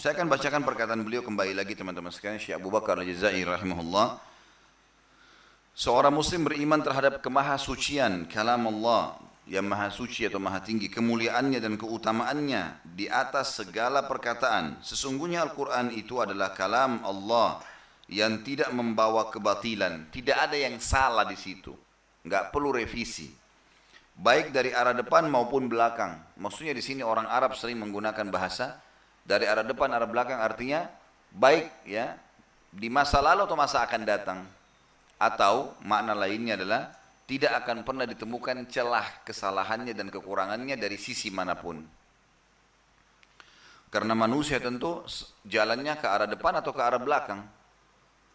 Saya akan bacakan perkataan beliau kembali lagi teman-teman sekalian. Syekh Abu Bakar Al-Jazairi rahimahullah. Seorang muslim beriman terhadap kemahasucian kalam Allah yang maha suci atau maha tinggi, kemuliaannya dan keutamaannya di atas segala perkataan. Sesungguhnya Al-Quran itu adalah kalam Allah yang tidak membawa kebatilan. Tidak ada yang salah di situ. Enggak perlu revisi. Baik dari arah depan maupun belakang. Maksudnya di sini orang Arab sering menggunakan bahasa dari arah depan, arah belakang, artinya baik ya di masa lalu atau masa akan datang. Atau makna lainnya adalah tidak akan pernah ditemukan celah kesalahannya dan kekurangannya dari sisi manapun. Karena manusia tentu jalannya ke arah depan atau ke arah belakang.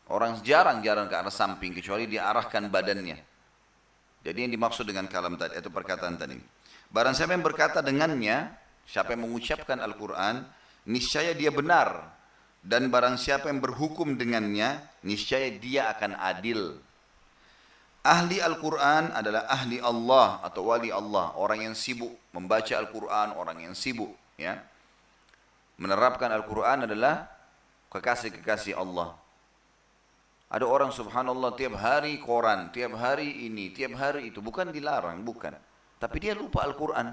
Orang jarang-jarang ke arah samping kecuali diarahkan badannya. Jadi yang dimaksud dengan kalam tadi atau perkataan tadi. Barang siapa yang berkata dengannya, siapa yang mengucapkan Al-Quran, niscaya dia benar. Dan barang siapa yang berhukum dengannya, niscaya dia akan adil. Ahli Al-Quran adalah ahli Allah atau wali Allah. Orang yang sibuk membaca Al-Quran, orang yang sibuk ya menerapkan Al-Quran adalah kekasih-kekasih Allah. Ada orang subhanallah tiap hari koran, tiap hari ini, tiap hari itu. Bukan dilarang, bukan. Tapi dia lupa Al-Quran.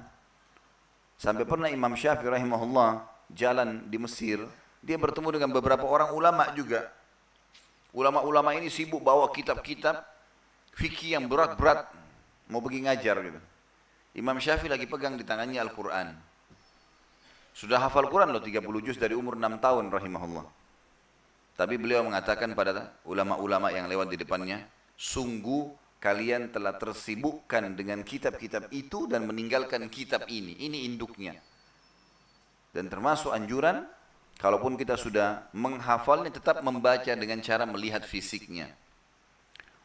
Sampai pernah Imam Syafi'i rahimahullah jalan di Mesir, dia bertemu dengan beberapa orang ulama juga. Ulama-ulama ini sibuk bawa kitab-kitab fikih yang berat-berat, mau pergi ngajar gitu. Imam Syafi'i lagi pegang di tangannya Al-Quran. Sudah hafal Quran loh, 30 juz dari umur 6 tahun rahimahullah. Tapi beliau mengatakan pada ulama-ulama yang lewat di depannya, sungguh kalian telah tersibukkan dengan kitab-kitab itu dan meninggalkan kitab ini. Ini induknya. Dan termasuk anjuran, kalaupun kita sudah menghafalnya tetap membaca dengan cara melihat fisiknya.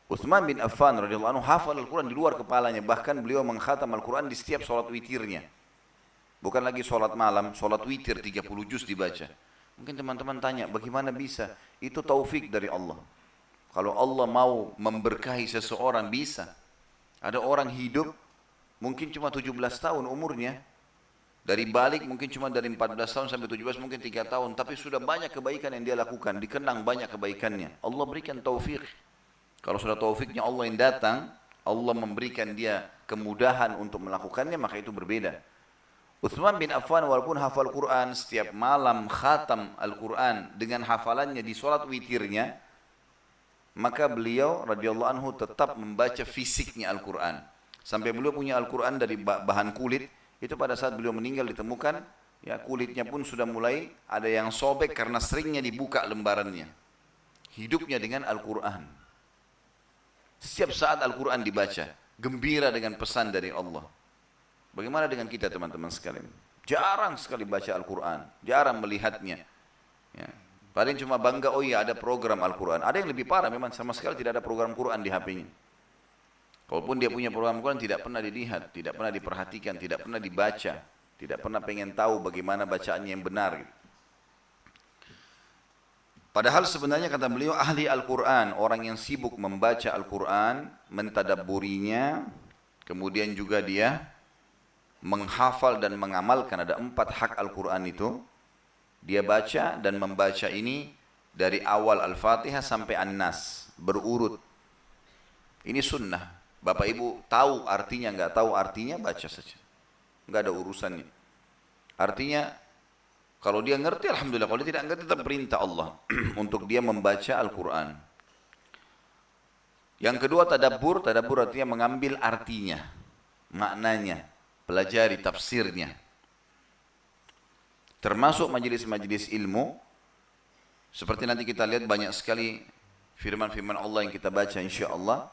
Utsman bin Affan radhiyallahu anhu hafal Al-Quran di luar kepalanya. Bahkan beliau mengkhatam Al-Quran di setiap sholat witirnya. Bukan lagi sholat malam, sholat witir 30 juz dibaca. Mungkin teman-teman tanya, bagaimana bisa? Itu taufik dari Allah. Kalau Allah mau memberkahi seseorang bisa. Ada orang hidup mungkin cuma 17 tahun umurnya. Dari balik mungkin cuma dari 14 tahun sampai 17 mungkin 3 tahun. Tapi sudah banyak kebaikan yang dia lakukan. Dikenang banyak kebaikannya. Allah berikan taufik. Kalau sudah taufiknya Allah yang datang, Allah memberikan dia kemudahan untuk melakukannya, maka itu berbeda. Utsman bin Affan walaupun hafal Quran setiap malam khatam Al-Quran dengan hafalannya di sholat witirnya, maka beliau radhiyallahu anhu tetap membaca fisiknya Al-Quran. Sampai beliau punya Al-Quran dari bahan kulit, itu pada saat beliau meninggal ditemukan, ya kulitnya pun sudah mulai ada yang sobek karena seringnya dibuka lembarannya. Hidupnya dengan Al-Quran. Setiap saat Al-Quran dibaca, gembira dengan pesan dari Allah. Bagaimana dengan kita teman-teman sekalian? Jarang sekali baca Al-Quran, jarang melihatnya. Ya. Paling cuma bangga, oh iya ada program Al-Quran. Ada yang lebih parah, memang sama sekali tidak ada program Quran di HP-nya. Kalaupun dia punya program Quran tidak pernah dilihat, tidak pernah diperhatikan, tidak pernah dibaca, tidak pernah pengen tahu bagaimana bacaannya yang benar. Padahal sebenarnya kata beliau ahli Al-Quran, orang yang sibuk membaca Al-Quran, mentadabburinya, kemudian juga dia menghafal dan mengamalkan. Ada 4 hak Al-Quran itu. Dia baca dan membaca ini dari awal Al-Fatihah sampai An-Nas, berurut. Ini sunnah. Bapak ibu tahu artinya, nggak tahu artinya, baca saja. Nggak ada urusannya. Artinya, kalau dia ngerti, alhamdulillah. Kalau dia tidak ngerti, tetap perintah Allah untuk dia membaca Al-Quran. Yang kedua, tadabbur. Tadabbur artinya mengambil artinya, maknanya, pelajari tafsirnya. Termasuk majelis-majelis ilmu. Seperti nanti kita lihat banyak sekali firman-firman Allah yang kita baca insya Allah.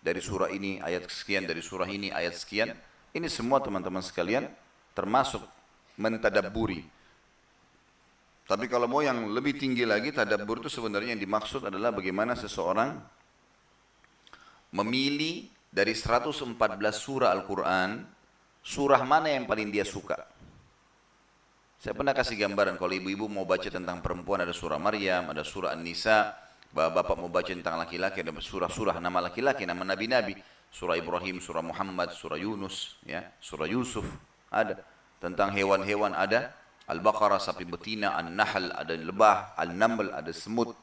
Dari surah ini ayat sekian, dari surah ini ayat sekian. Ini semua teman-teman sekalian termasuk mentadabburi. Tapi kalau mau yang lebih tinggi lagi, tadabbur itu sebenarnya yang dimaksud adalah bagaimana seseorang memilih dari 114 surah Al-Quran, surah mana yang paling dia suka. Saya pernah kasih gambaran, kalau ibu-ibu mau baca tentang perempuan ada surah Maryam, ada surah An-Nisa, bapak mau baca tentang laki-laki ada surah-surah nama laki-laki, nama nabi-nabi, surah Ibrahim, surah Muhammad, surah Yunus, ya, surah Yusuf ada, tentang hewan-hewan ada Al-Baqarah sapi betina, An-Nahl ada lebah, Al-Naml ada semut,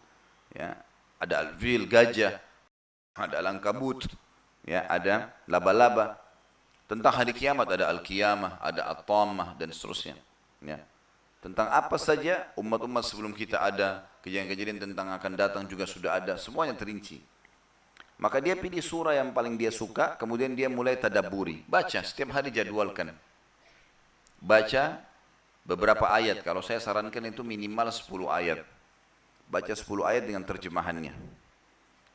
ya, ada Al-Fil gajah, ada Al-Ankabut, ya, ada laba-laba. Tentang hari kiamat ada Al-Qiyamah, ada At-Tammah dan seterusnya. Ya. Tentang apa saja umat-umat sebelum kita ada, kejadian-kejadian tentang akan datang juga sudah ada, semuanya terinci. Maka dia pilih surah yang paling dia suka, kemudian dia mulai tadabburi. Baca, setiap hari jadwalkan. Baca beberapa ayat, kalau saya sarankan itu minimal 10 ayat. Baca 10 ayat dengan terjemahannya.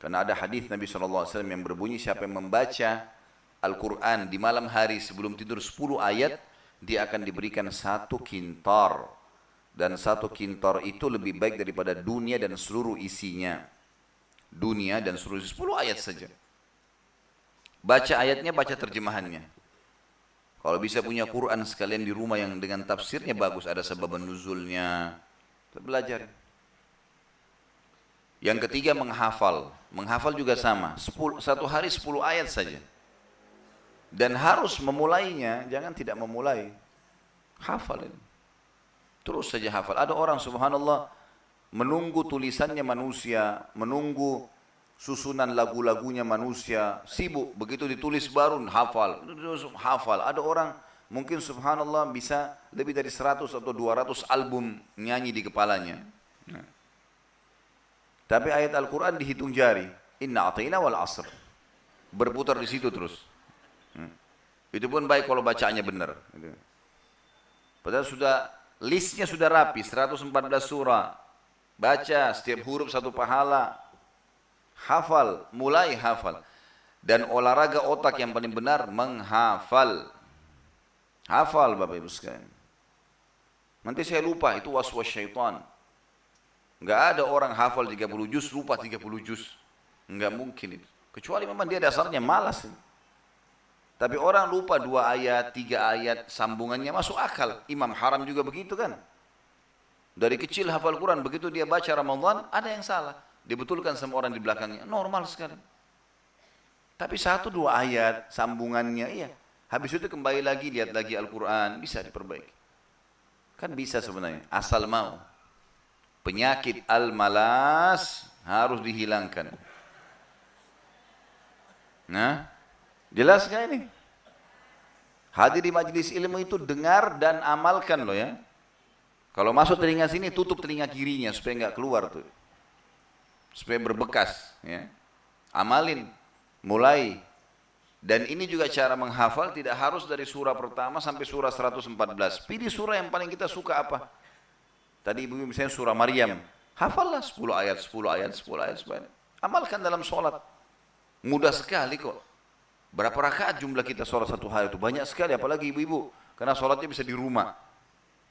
Karena ada hadis Nabi SAW yang berbunyi, siapa yang membaca Al-Quran di malam hari sebelum tidur 10 ayat, dia akan diberikan 1 kintar. Dan 1 kintar itu lebih baik daripada dunia dan seluruh isinya. Dunia dan seluruh 10 ayat saja. Baca ayatnya, baca terjemahannya. Kalau bisa punya Quran sekalian di rumah yang dengan tafsirnya bagus, ada sebab nuzulnya, belajar. Yang ketiga menghafal. Menghafal juga sama, 1 hari 10 ayat saja. Dan harus memulainya, jangan tidak memulai. Hafal ini. Terus saja hafal. Ada orang subhanallah menunggu tulisannya manusia, menunggu susunan lagu-lagunya manusia, sibuk, begitu ditulis baru hafal. Hafal. Ada orang mungkin subhanallah bisa lebih dari 100 atau 200 album nyanyi di kepalanya. Nah. Tapi ayat Al-Quran dihitung jari. Inna a'tayna wal asr. Berputar di situ terus. Itu pun baik kalau bacaannya benar. Padahal sudah listnya sudah rapi, 114 surah. Baca setiap huruf 1 pahala. Hafal, mulai hafal. Dan olahraga otak yang paling benar menghafal. Hafal Bapak Ibu sekalian. Nanti saya lupa, itu waswas syaitan. Enggak ada orang hafal 30 juz lupa 30 juz. Enggak mungkin itu. Kecuali memang dia dasarnya malas. Tapi orang lupa 2 ayat, 3 ayat, sambungannya masuk akal. Imam Haram juga begitu kan. Dari kecil hafal Quran, begitu dia baca Ramadan, ada yang salah. Dibetulkan sama orang di belakangnya, normal sekali. Tapi 1-2 ayat, sambungannya, iya. Habis itu kembali lagi, lihat lagi Al-Quran, bisa diperbaiki. Kan bisa sebenarnya, asal mau. Penyakit al-malas harus dihilangkan. Nah, jelas kan ini? Hadir di majelis ilmu itu dengar dan amalkan loh ya. Kalau masuk telinga sini, tutup telinga kirinya supaya nggak keluar tuh. Supaya berbekas ya. Amalin, mulai. Dan ini juga cara menghafal, tidak harus dari surah pertama sampai surah 114. Pilih surah yang paling kita suka apa. Tadi ibu misalnya surah Maryam. Hafallah 10 ayat, 10 ayat, 10 ayat. 10 ayat. Amalkan dalam sholat. Mudah sekali kok. Berapa rakaat jumlah kita sholat 1 hari itu? Banyak sekali, apalagi ibu-ibu. Karena sholatnya bisa di rumah.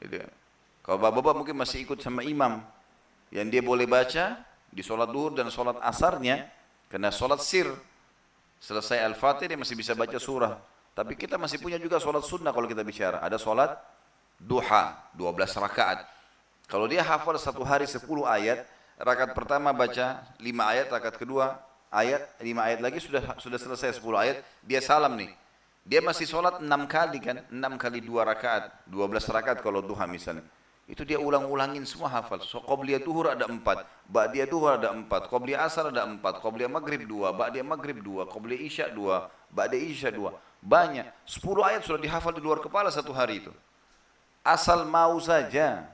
Gitu. Kalau bapak-bapak mungkin masih ikut sama imam. Yang dia boleh baca di sholat duhur dan sholat asarnya. Karena sholat sir. Selesai Al-Fatih dia masih bisa baca surah. Tapi kita masih punya juga sholat sunnah kalau kita bicara. Ada sholat duha, 12 rakaat. Kalau dia hafal 1 hari 10 ayat. Rakaat pertama baca 5 ayat, rakaat kedua ayat, 5 ayat lagi sudah selesai 10 ayat, dia salam nih. Dia masih sholat 6 kali kan, 6 kali 2 rakaat, 12 rakaat kalau duha misalnya. Itu dia ulang-ulangin semua hafal. So, qobliyah duhur ada 4, ba'diyah duhur ada 4, qobliyah asar ada 4, qobliyah maghrib 2, ba'diyah maghrib 2, qobliyah isya 2, ba'diyah isya 2. Banyak, 10 ayat sudah dihafal di luar kepala 1 hari itu. Asal mau saja,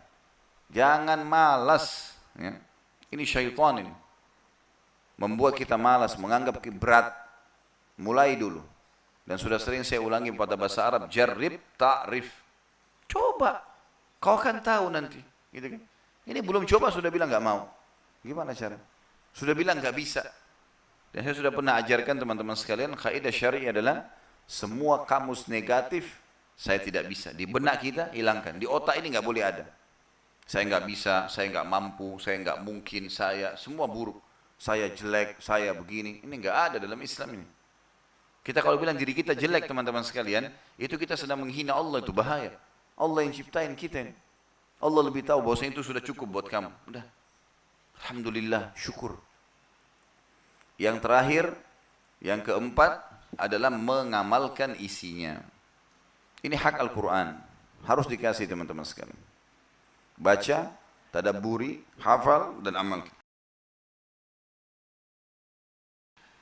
jangan malas. Ya. Ini syaitan ini. Membuat kita malas, menganggap berat. Mulai dulu. Dan sudah sering saya ulangi pada bahasa Arab, jarrib ta'rif. Coba, kau akan tahu nanti. Gitu kan? Ini belum coba sudah bilang nggak mau. Gimana cara? Sudah bilang nggak bisa. Dan saya sudah pernah ajarkan teman-teman sekalian, kaidah syar'i adalah semua kamus negatif saya tidak bisa. Di benak kita hilangkan. Di otak ini nggak boleh ada. Saya nggak bisa, saya nggak mampu, saya nggak mungkin, saya semua buruk. Saya jelek, saya begini. Ini nggak ada dalam Islam ini. Kita kalau bilang diri kita jelek teman-teman sekalian, itu kita sedang menghina Allah, itu bahaya. Allah yang ciptain kita ini. Allah lebih tahu bahwasanya itu sudah cukup buat kamu. Udah. Alhamdulillah, syukur. Yang terakhir, yang keempat adalah mengamalkan isinya. Ini hak Al-Quran. Harus dikasih teman-teman sekalian. Baca, tadabburi, hafal, dan amalkan.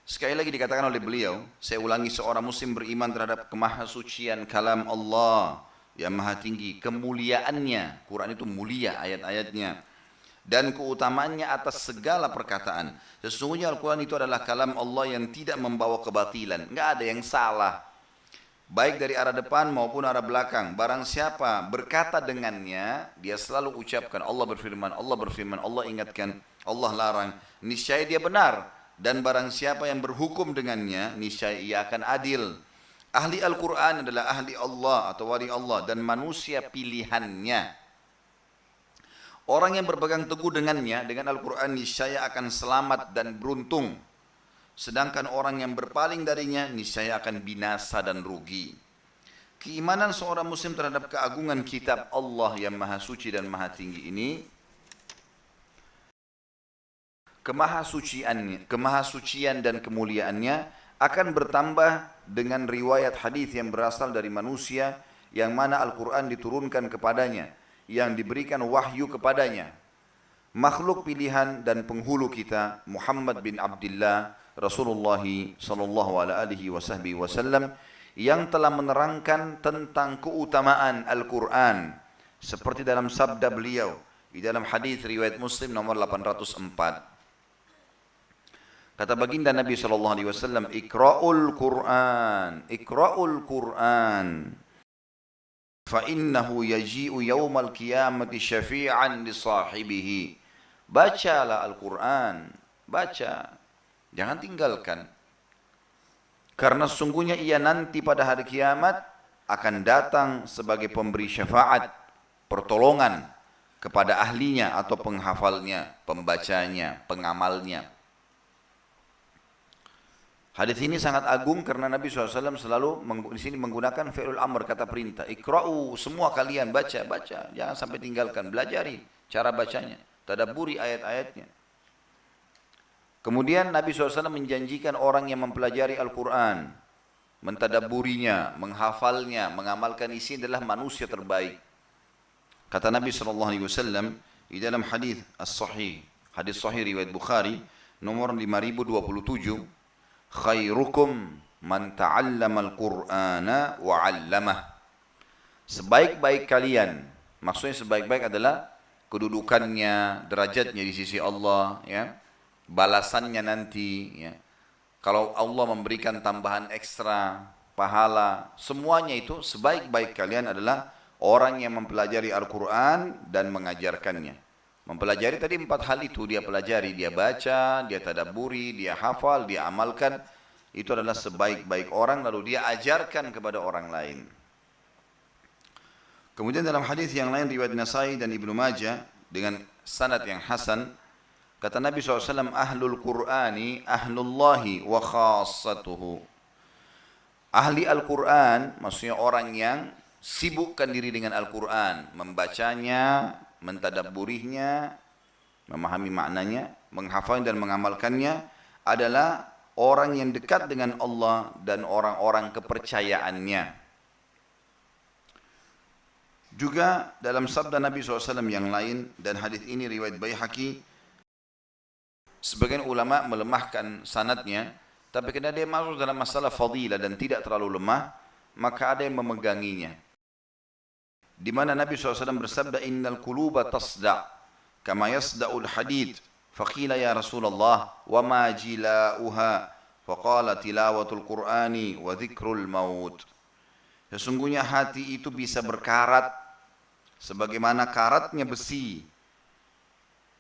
Sekali lagi dikatakan oleh beliau, saya ulangi, seorang muslim beriman terhadap kemahasucian kalam Allah yang maha tinggi, kemuliaannya, Quran itu mulia ayat-ayatnya, dan keutamaannya atas segala perkataan. Sesungguhnya Al-Quran itu adalah kalam Allah yang tidak membawa kebatilan, nggak ada yang salah, baik dari arah depan maupun arah belakang. Barang siapa berkata dengannya, dia selalu ucapkan Allah berfirman, Allah ingatkan, Allah larang, niscaya dia benar. Dan barang siapa yang berhukum dengannya, niscaya ia akan adil. Ahli Al-Quran adalah ahli Allah atau wali Allah dan manusia pilihannya. Orang yang berpegang teguh dengannya, dengan Al-Quran, niscaya akan selamat dan beruntung. Sedangkan orang yang berpaling darinya, niscaya akan binasa dan rugi. Keimanan seorang muslim terhadap keagungan kitab Allah yang maha suci dan maha tinggi ini, kemahasucian dan kemuliaannya akan bertambah dengan riwayat hadis yang berasal dari manusia yang mana Al-Quran diturunkan kepadanya, yang diberikan wahyu kepadanya. Makhluk pilihan dan penghulu kita, Muhammad bin Abdullah Rasulullah sallallahu alaihi wasallam, yang telah menerangkan tentang keutamaan Al-Quran seperti dalam sabda beliau di dalam hadis riwayat Muslim nomor 804. Kata baginda Nabi SAW, Iqra'ul Qur'an, fa innahu yaji'u yawmal qiyamati syafi'an li sahibihi. Bacalah Al-Quran, baca, jangan tinggalkan. Karena sesungguhnya ia nanti pada hari kiamat akan datang sebagai pemberi syafaat, pertolongan kepada ahlinya atau penghafalnya, pembacanya, pengamalnya. Hadis ini sangat agung karena Nabi SAW selalu di sini menggunakan fi'lul amr, kata perintah. Iqra'u, semua kalian baca, jangan sampai tinggalkan, belajari cara bacanya, tadabburi ayat-ayatnya. Kemudian Nabi SAW menjanjikan orang yang mempelajari Al-Quran, mentadabburinya, menghafalnya, mengamalkan isi adalah manusia terbaik. Kata Nabi SAW di dalam hadis as-sahih, hadis sahih riwayat Bukhari nomor 5027, khairukum man ta'allama al-Qur'ana wa 'allamah. Sebaik-baik kalian, maksudnya sebaik-baik adalah kedudukannya, derajatnya di sisi Allah, ya, balasannya nanti, ya. Kalau Allah memberikan tambahan ekstra pahala, semuanya itu sebaik-baik kalian adalah orang yang mempelajari Al-Quran dan mengajarkannya. Mempelajari tadi 4 hal itu dia pelajari, dia baca, dia tadabburi, dia hafal, dia amalkan. Itu adalah sebaik-baik orang, lalu dia ajarkan kepada orang lain. Kemudian dalam hadis yang lain riwayat Nasai dan Ibnu Majah dengan sanad yang hasan, kata Nabi SAW, Ahlul Qur'ani ahlullahi wa khassatuhu. Ahli Al-Quran maksudnya orang yang sibukkan diri dengan Al-Quran, membacanya, mentadabburinya, memahami maknanya, menghafal dan mengamalkannya, adalah orang yang dekat dengan Allah dan orang-orang kepercayaannya. Juga dalam sabda Nabi SAW yang lain, dan hadis ini riwayat Baihaqi, sebagian ulama melemahkan sanadnya, tapi karena dia masuk dalam masalah fadilah dan tidak terlalu lemah, maka ada yang memeganginya. Di mana Nabi SAW bersabda, Innal quluba tasda' kama yasda'ul hadid. Faqila ya Rasulullah, wa ma jila'uha? Faqala tilawatul Qur'ani wa dhikrul maut. Sesungguhnya hati itu bisa berkarat sebagaimana karatnya besi,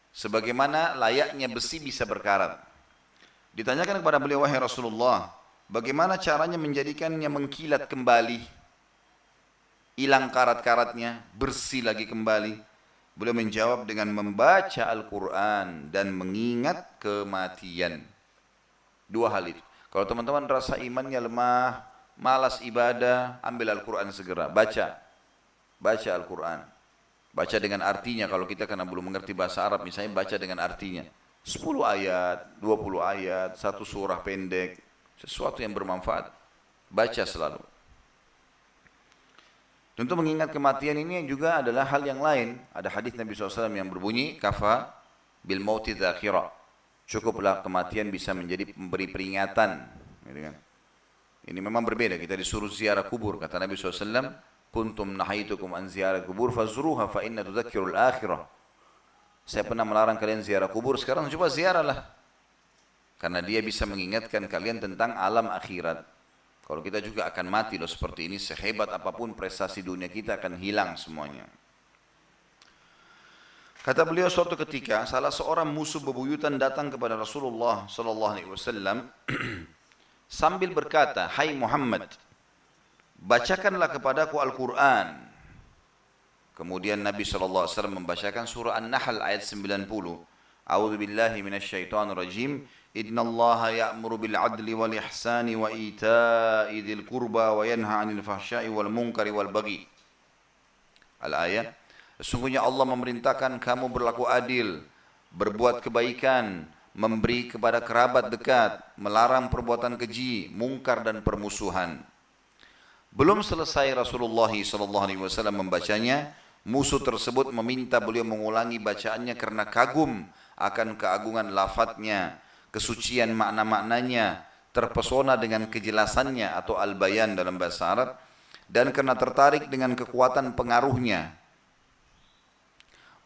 sebagaimana layaknya besi bisa berkarat. Ditanyakan kepada beliau, wahai Rasulullah, bagaimana caranya menjadikannya mengkilat kembali, hilang karat-karatnya, bersih lagi kembali? Beliau menjawab dengan membaca Al-Quran dan mengingat kematian. 2 hal itu. Kalau teman-teman rasa imannya lemah, malas ibadah, ambil Al-Quran segera, baca Al-Quran. Baca dengan artinya, kalau kita karena belum mengerti bahasa Arab, misalnya baca dengan artinya. 10 ayat, 20 ayat, 1 surah pendek, sesuatu yang bermanfaat. Baca selalu. Tentu mengingat kematian ini juga adalah hal yang lain. Ada hadis Nabi SAW yang berbunyi, kafa bil mauti dzakira. Cukuplah kematian bisa menjadi pemberi peringatan. Gitu kan. Ini memang berbeda. Kita disuruh ziarah kubur. Kata Nabi SAW, kuntum nahaitukum an ziarah kubur fazuruha fa inna tudzakirul akhirah. Saya pernah melarang kalian ziarah kubur, sekarang coba ziarahlah. Karena dia bisa mengingatkan kalian tentang alam akhirat. Kalau kita juga akan mati loh seperti ini, sehebat apapun prestasi dunia kita akan hilang semuanya. Kata beliau suatu ketika, salah seorang musuh bebuyutan datang kepada Rasulullah sallallahu alaihi wasallam sambil berkata, "Hai Muhammad, bacakanlah kepadaku Al-Qur'an." Kemudian Nabi sallallahu alaihi wasallam membacakan surah An-Nahl ayat 90. A'udzu billahi minasyaitonir rajim. Innallaha ya'muru bil 'adli wal ihsani wa ita'i dzil qurba wa yanha 'anil fahsya'i wal munkari wal baghi. Al-ayat. Sesungguhnya Allah memerintahkan kamu berlaku adil, berbuat kebaikan, memberi kepada kerabat dekat, melarang perbuatan keji, mungkar dan permusuhan. Belum selesai Rasulullah SAW membacanya, musuh tersebut meminta beliau mengulangi bacaannya karena kagum akan keagungan lafadznya, kesucian makna-maknanya, terpesona dengan kejelasannya atau al-bayan dalam bahasa Arab, dan karena tertarik dengan kekuatan pengaruhnya.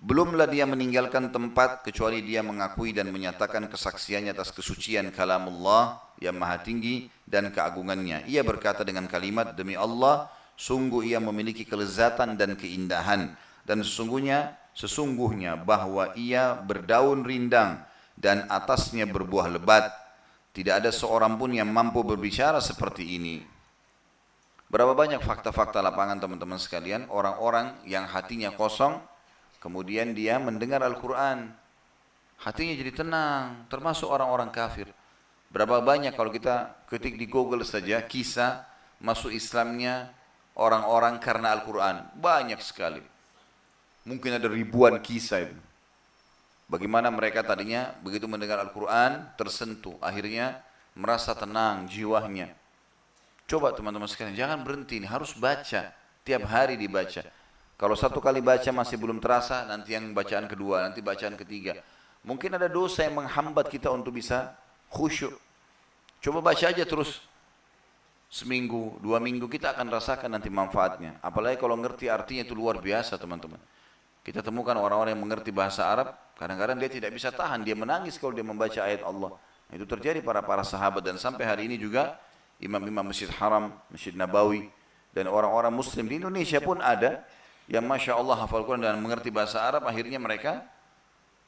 Belumlah dia meninggalkan tempat kecuali dia mengakui dan menyatakan kesaksiannya atas kesucian kalamullah yang maha tinggi dan keagungannya. Ia berkata dengan kalimat, demi Allah, sungguh ia memiliki kelezatan dan keindahan. Dan sesungguhnya bahwa ia berdaun rindang dan atasnya berbuah lebat. Tidak ada seorang pun yang mampu berbicara seperti ini. Berapa banyak fakta-fakta lapangan teman-teman sekalian, orang-orang yang hatinya kosong, kemudian dia mendengar Al-Quran, hatinya jadi tenang, termasuk orang-orang kafir. Berapa banyak kalau kita ketik di Google saja kisah masuk Islamnya orang-orang karena Al-Quran, banyak sekali. Mungkin ada ribuan kisah itu. Bagaimana mereka tadinya begitu mendengar Al-Quran tersentuh, akhirnya merasa tenang jiwanya. Coba teman-teman sekalian, jangan berhenti, ini harus baca, tiap hari dibaca. Kalau satu kali baca masih belum terasa, nanti yang bacaan kedua, nanti bacaan ketiga. Mungkin ada dosa yang menghambat kita untuk bisa khusyuk. Coba baca aja terus. Seminggu, 2 minggu kita akan rasakan nanti manfaatnya. Apalagi kalau ngerti artinya itu luar biasa teman-teman. Kita temukan orang-orang yang mengerti bahasa Arab, kadang-kadang dia tidak bisa tahan, dia menangis kalau dia membaca ayat Allah. Itu terjadi para sahabat dan sampai hari ini juga imam-imam Masjid Haram, Masjid Nabawi, dan orang-orang muslim di Indonesia pun ada yang Masya Allah hafal Quran dan mengerti bahasa Arab, akhirnya mereka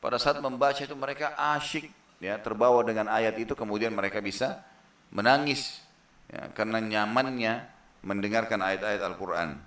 pada saat membaca itu mereka asyik, ya, terbawa dengan ayat itu, kemudian mereka bisa menangis, ya, karena nyamannya mendengarkan ayat-ayat Al-Quran.